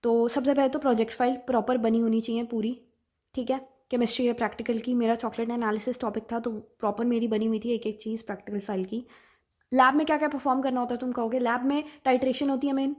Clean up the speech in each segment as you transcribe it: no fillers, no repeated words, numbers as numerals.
तो सबसे पहले तो प्रोजेक्ट फाइल प्रॉपर बनी होनी चाहिए पूरी, ठीक है। केमिस्ट्री या प्रैक्टिकल की, मेरा चॉकलेट एनालिसिस टॉपिक था तो प्रॉपर मेरी बनी हुई थी एक एक चीज़ प्रैक्टिकल फाइल की। लैब में क्या क्या परफॉर्म करना होता है तुम कहोगे, लैब में टाइट्रेशन होती है मेन,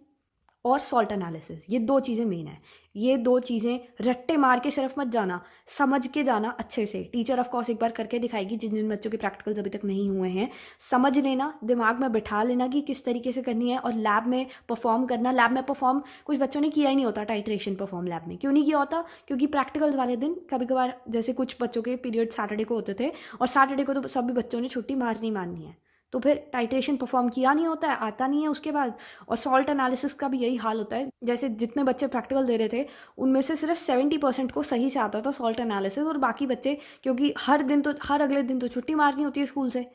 और सॉल्ट एनालिसिस, ये दो चीज़ें मेन है। ये दो चीज़ें रट्टे मार के सिर्फ मत जाना, समझ के जाना अच्छे से। टीचर ऑफ कोर्स एक बार करके दिखाएगी जिन जिन बच्चों के प्रैक्टिकल्स अभी तक नहीं हुए हैं, समझ लेना, दिमाग में बिठा लेना कि किस तरीके से करनी है, और लैब में परफॉर्म करना। लैब में परफॉर्म कुछ बच्चों ने किया ही नहीं होता, टाइट्रेशन परफॉर्म लैब में क्यों नहीं किया होता, क्योंकि प्रैक्टिकल्स वाले दिन कभी कभार जैसे कुछ बच्चों के पीरियड सैटरडे को होते थे, और सैटरडे को तो सभी बच्चों ने छुट्टी मारनी है, तो फिर टाइट्रेशन परफॉर्म किया नहीं होता है, आता नहीं है उसके बाद। और सॉल्ट एनालिसिस का भी यही हाल होता है, जैसे जितने बच्चे प्रैक्टिकल दे रहे थे उनमें से सिर्फ 70% को सही से आता था सॉल्ट एनालिसिस, और बाकी बच्चे, क्योंकि हर अगले दिन तो छुट्टी मारनी होती है स्कूल से,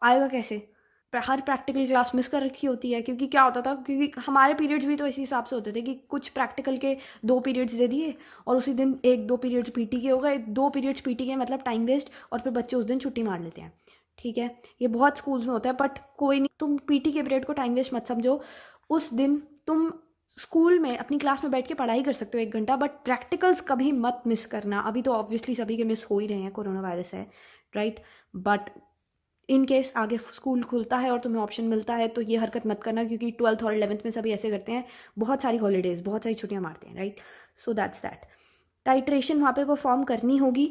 आएगा कैसे। हर प्रैक्टिकल क्लास मिस कर रखी होती है, क्योंकि क्या होता था, क्योंकि हमारे पीरियड्स भी तो इसी हिसाब से होते थे कि कुछ प्रैक्टिकल के 2 पीरियड्स दे दिए, और उसी दिन 1-2 पीरियड्स पीटी के हो गए, 2 पीरियड्स पीटी के मतलब टाइम वेस्ट, और फिर बच्चे उस दिन छुट्टी मार लेते हैं, ठीक है। ये बहुत स्कूल्स में होता है, बट कोई नहीं, तुम पीटी के पीरियड को टाइम वेस्ट मत समझो। उस दिन तुम स्कूल में अपनी क्लास में बैठ के पढ़ाई कर सकते हो 1 घंटा, बट प्रैक्टिकल्स कभी मत मिस करना। अभी तो ऑब्वियसली सभी के मिस हो ही रहे हैं, कोरोना वायरस है, राइट। बट इन केस आगे स्कूल खुलता है और तुम्हें ऑप्शन मिलता है तो ये हरकत मत करना, क्योंकि 12th और 11th में सभी ऐसे करते हैं, बहुत सारी हॉलीडेज, बहुत सारी छुट्टियां मारते हैं, right. So that's that. Titration वहाँ पे परफॉर्म करनी होगी।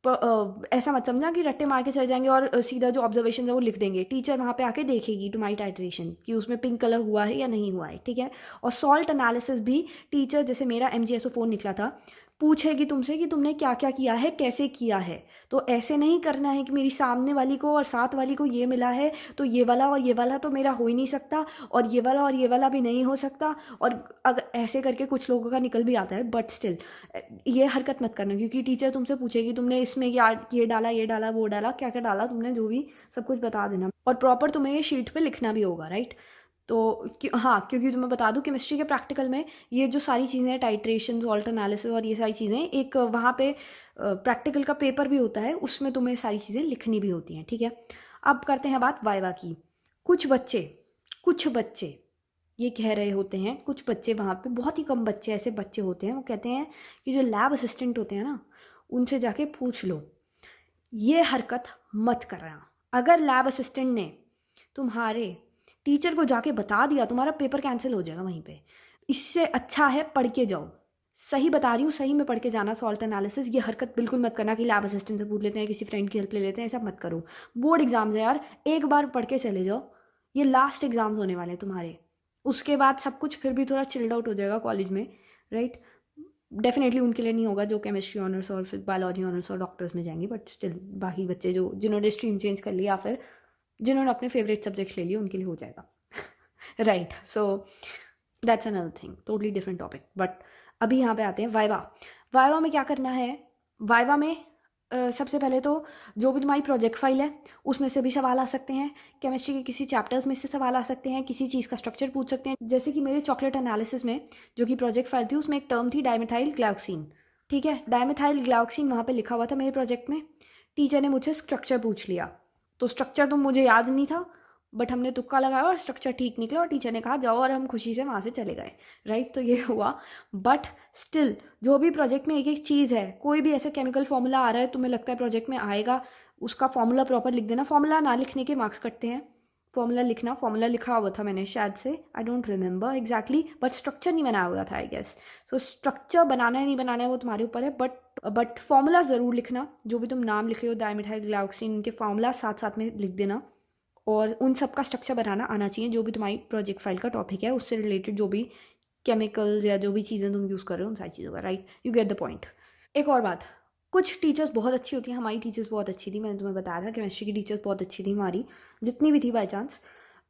ऐसा मत समझना कि रट्टे मार के चले जाएंगे और सीधा जो ऑब्जर्वेशन है वो लिख देंगे। टीचर वहाँ पे आके देखेगी तुम्हारी टाइट्रेशन कि उसमें पिंक कलर हुआ है या नहीं हुआ है, ठीक है। और सॉल्ट एनालिसिस भी टीचर, जैसे मेरा MgSO4 निकला था, पूछेगी तुमसे कि तुमने क्या क्या किया है, कैसे किया है। तो ऐसे नहीं करना है कि मेरी सामने वाली को और साथ वाली को ये मिला है तो ये वाला और ये वाला तो मेरा हो ही नहीं सकता, और ये वाला भी नहीं हो सकता, और अगर ऐसे करके कुछ लोगों का निकल भी आता है, बट स्टिल ये हरकत मत करना, क्योंकि टीचर तुमसे पूछेगी तुमने इसमें क्या ये डाला वो डाला, क्या क्या डाला तुमने, जो भी सब कुछ बता देना। और प्रॉपर तुम्हें ये शीट पे लिखना भी होगा, राइट। तो हाँ, क्योंकि तुम्हें बता दूं केमिस्ट्री के प्रैक्टिकल में ये जो सारी चीज़ें हैं, टाइट्रेशन, सॉल्ट एनालिसिस और ये सारी चीज़ें, एक वहाँ पे प्रैक्टिकल का पेपर भी होता है, उसमें तुम्हें सारी चीज़ें लिखनी भी होती हैं, ठीक है। अब करते हैं बात वाइवा की। कुछ बच्चे ये कह रहे होते हैं, कुछ बच्चे वहाँ पे, बहुत ही कम बच्चे ऐसे बच्चे होते हैं, वो कहते हैं कि जो लैब असिस्टेंट होते हैं ना, उनसे जाके पूछ लो। ये हरकत मत करना। अगर लैब असिस्टेंट ने तुम्हारे टीचर को जाके बता दिया, तुम्हारा पेपर कैंसिल हो जाएगा वहीं पे। इससे अच्छा है पढ़ के जाओ। सही बता रही हूँ, सही में पढ़ के जाना सॉल्ट एनालिसिस। ये हरकत बिल्कुल मत करना कि लैब असिस्टेंट से पूछ लेते हैं, किसी फ्रेंड की हेल्प ले लेते हैं, ऐसा मत करो। बोर्ड एग्जाम्स है यार, एक बार पढ़ के चले जाओ। ये लास्ट एग्जाम्स होने वाले हैं तुम्हारे, उसके बाद सब कुछ फिर भी थोड़ा चिल्ड आउट हो जाएगा कॉलेज में, राइट। डेफिनेटली उनके लिए नहीं होगा जो केमिस्ट्री ऑनर्स और फिर बायोलॉजी ऑनर्स और डॉक्टर्स में जाएंगे, बट स्टिल बाकी बच्चे जो जिन्होंने स्ट्रीम चेंज कर लिया, फिर जिन्होंने अपने फेवरेट सब्जेक्ट्स ले लिए, उनके लिए हो जाएगा, right. So that's another thing, totally different topic. But अभी यहाँ पे आते हैं वाइवा। वाइवा में क्या करना है। वाइवा में सबसे पहले तो जो भी तुम्हारी प्रोजेक्ट फाइल है उसमें से भी सवाल आ सकते हैं, केमिस्ट्री के किसी चैप्टर्स में से सवाल आ सकते हैं, किसी चीज़ का स्ट्रक्चर पूछ सकते हैं। जैसे कि मेरे चॉकलेट एनालिसिस में जो कि प्रोजेक्ट फाइल थी, उसमें एक टर्म थी डाइमेथाइल ग्लाइक्सिन, ठीक है। डाइमेथाइल ग्लाइक्सिन वहाँ पे लिखा हुआ था मेरे प्रोजेक्ट में। टीचर ने मुझसे स्ट्रक्चर पूछ लिया, तो स्ट्रक्चर तो मुझे याद नहीं था, बट हमने तुक्का लगाया और स्ट्रक्चर ठीक निकला, और टीचर ने कहा जाओ, और हम खुशी से वहाँ से चले गए, राइट। तो ये हुआ। बट स्टिल जो भी प्रोजेक्ट में एक एक चीज़ है, कोई भी ऐसा केमिकल फॉर्मूला आ रहा है, तुम्हें लगता है प्रोजेक्ट में आएगा, उसका फॉर्मूला प्रॉपर लिख देना। फॉर्मूला ना लिखने के मार्क्स कटते हैं, फॉर्मूला लिखना। फॉर्मूला लिखा हुआ था मैंने शायद से, I don't remember exactly, but structure नहीं बनाया हुआ था आई गेस। सो स्ट्रक्चर बनाना है नहीं बनाना है वो तुम्हारे ऊपर है, बट फॉर्मूला ज़रूर लिखना। जो भी तुम नाम लिख रहे हो, डाइमेथाइल ग्लाइक्सिन के फॉर्मूला साथ साथ में लिख देना, और उन सब का स्ट्रक्चर बनाना आना चाहिए। जो भी तुम्हारी प्रोजेक्ट फाइल का टॉपिक है उससे रिलेटेड जो भी केमिकल्स या जो भी चीज़ें तुम यूज़ कर रहे हो, उन सारी चीज़ों का, right. You get the point. एक और बात, कुछ टीचर्स बहुत अच्छी होती हैं, हमारी टीचर्स बहुत अच्छी थी, मैंने तुम्हें बताया था केमिस्ट्री की टीचर्स बहुत अच्छी थी हमारी, जितनी भी थी बाई चांस।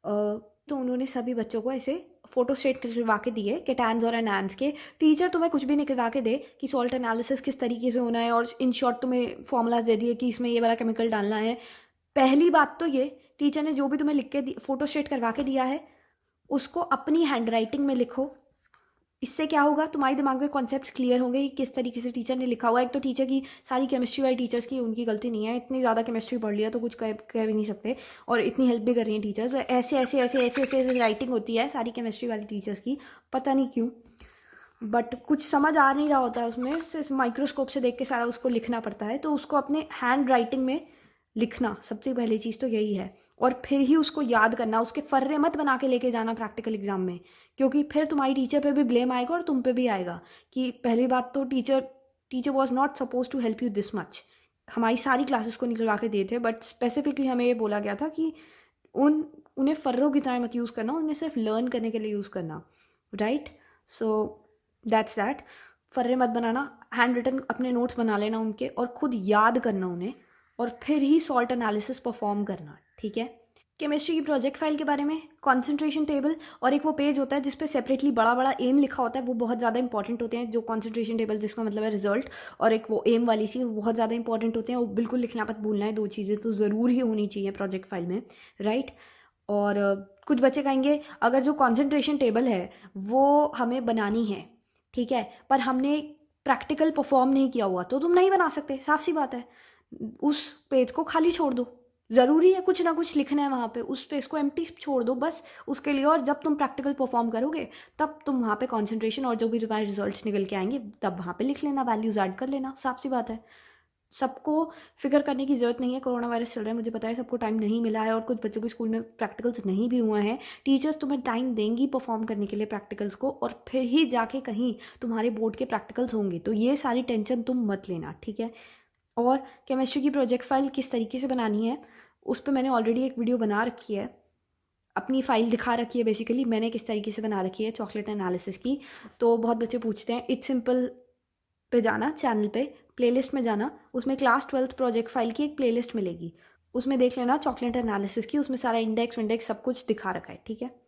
तो उन्होंने सभी बच्चों को ऐसे फोटो स्टेट निकलवा के दिए, केटान्स और एनान्स के। टीचर तुम्हें कुछ भी निकलवा के दे कि सॉल्ट एनालिसिस किस तरीके से होना है, और इन शॉर्ट तुम्हें फॉर्मूलाज दे दिए कि इसमें ये वाला केमिकल डालना है। पहली बात तो ये, टीचर ने जो भी तुम्हें लिख के फोटो स्टेट करवा के दिया है उसको अपनी हैंड राइटिंग में लिखो। इससे क्या होगा, तुम्हारे दिमाग में कॉन्सेप्ट्स क्लियर होंगे कि किस तरीके से टीचर ने लिखा हुआ है। एक तो टीचर की, सारी केमिस्ट्री वाली टीचर्स की उनकी गलती नहीं है, इतनी ज़्यादा केमिस्ट्री पढ़ लिया तो कुछ कह भी नहीं सकते, और इतनी हेल्प भी कर रही हैं टीचर्स। ऐसे ऐसे ऐसे ऐसे ऐसे राइटिंग होती है सारी केमिस्ट्री वाली टीचर्स की, पता नहीं क्यों। बट कुछ समझ आ नहीं रहा होता है उसमें, सिर्फ माइक्रोस्कोप से देख के सारा उसको लिखना पड़ता है। तो उसको अपने हैंड राइटिंग में लिखना, सबसे पहली चीज़ तो यही है। और फिर ही उसको याद करना, उसके फर्रे मत बना के लेके जाना प्रैक्टिकल एग्जाम में, क्योंकि फिर तुम्हारी टीचर पे भी ब्लेम आएगा और तुम पे भी आएगा कि पहली बात तो teacher was not suppose to help you this much. हमारी सारी क्लासेस को निकलवा के दिए थे, बट स्पेसिफिकली हमें ये बोला गया था कि उन्हें फर्रों की तरह मत यूज़ करना, उन्हें सिर्फ लर्न करने के लिए यूज़ करना, राइट। So that's that. फर्रे मत बनाना, हैंड रिटन अपने नोट्स बना लेना उनके और खुद याद करना उन्हें, और फिर ही सॉल्ट एनालिसिस परफॉर्म करना, ठीक है। केमिस्ट्री की प्रोजेक्ट फाइल के बारे में, कॉन्सेंट्रेशन टेबल और एक वो पेज होता है जिस पे सेपरेटली बड़ा बड़ा एम लिखा होता है, वो बहुत ज़्यादा इंपॉर्टेंट होते हैं। जो कॉन्सेंट्रेशन टेबल जिसका मतलब है रिजल्ट, और एक वो एम वाली चीज़, वो बहुत ज़्यादा इंपॉर्टेंट होते हैं। वो बिल्कुल लिखना मत भूलना है, 2 चीज़ें तो ज़रूर ही होनी चाहिए प्रोजेक्ट फाइल में, राइट। और कुछ बच्चे कहेंगे अगर जो कॉन्सेंट्रेशन टेबल है वो हमें बनानी है, ठीक है, पर हमने प्रैक्टिकल परफॉर्म नहीं किया हुआ, तो तुम नहीं बना सकते, साफ सी बात है। उस पेज को खाली छोड़ दो, ज़रूरी है कुछ ना कुछ लिखना है वहाँ पे, उस पेज को एम्प्टी छोड़ दो बस उसके लिए। और जब तुम प्रैक्टिकल परफॉर्म करोगे तब तुम वहाँ पे कॉन्सेंट्रेशन और जो भी तुम्हारे रिजल्ट्स निकल के आएंगे तब वहाँ पे लिख लेना, वैल्यूज ऐड कर लेना, साफ सी बात है। सबको फिक्र करने की ज़रूरत नहीं है, कोरोना वायरस चल रहा है, मुझे पता है सबको टाइम नहीं मिला है और कुछ बच्चों के स्कूल में प्रैक्टिकल्स नहीं भी हुए हैं। टीचर्स तुम्हें टाइम देंगी परफॉर्म करने के लिए प्रैक्टिकल्स को, और फिर ही जाके कहीं तुम्हारे बोर्ड के प्रैक्टिकल्स होंगे, तो ये सारी टेंशन तुम मत लेना, ठीक है। और केमिस्ट्री की प्रोजेक्ट फाइल किस तरीके से बनानी है उस पर मैंने ऑलरेडी एक वीडियो बना रखी है, अपनी फाइल दिखा रखी है बेसिकली मैंने किस तरीके से बना रखी है चॉकलेट एनालिसिस की। तो बहुत बच्चे पूछते हैं, इट्स सिंपल पे जाना, चैनल पे प्लेलिस्ट में जाना, उसमें क्लास 12th प्रोजेक्ट फाइल की एक प्लेलिस्ट मिलेगी, उसमें देख लेना चॉकलेट एनालिसिस की, उसमें सारा इंडेक्स विंडेक्स सब कुछ दिखा रखा है, ठीक है।